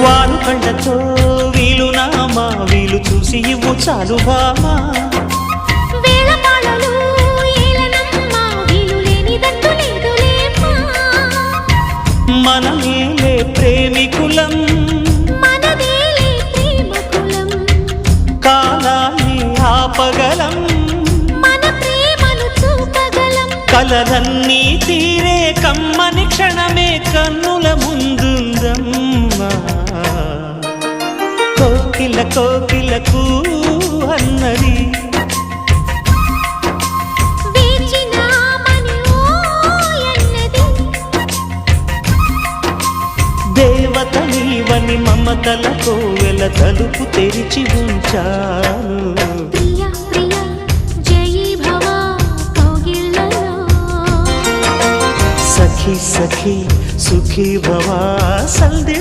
వారు కళ్ళతో వీలు నామా వీలు చూసి ఇవ్వు చాలు భామా మనమేలే ప్రేమికులం కాలాన్ని ఆపగలం కలలన్నీ తీరే కమ్మని క్షణమే కన్నుల ముందుందమ్మా కోకిల కోకిలకు అన్నది దేవత నీవని మమతల కోవెల తలుపు తెరిచి ఉంచాను. సఖీ సఖీ సుఖీ భవా సందే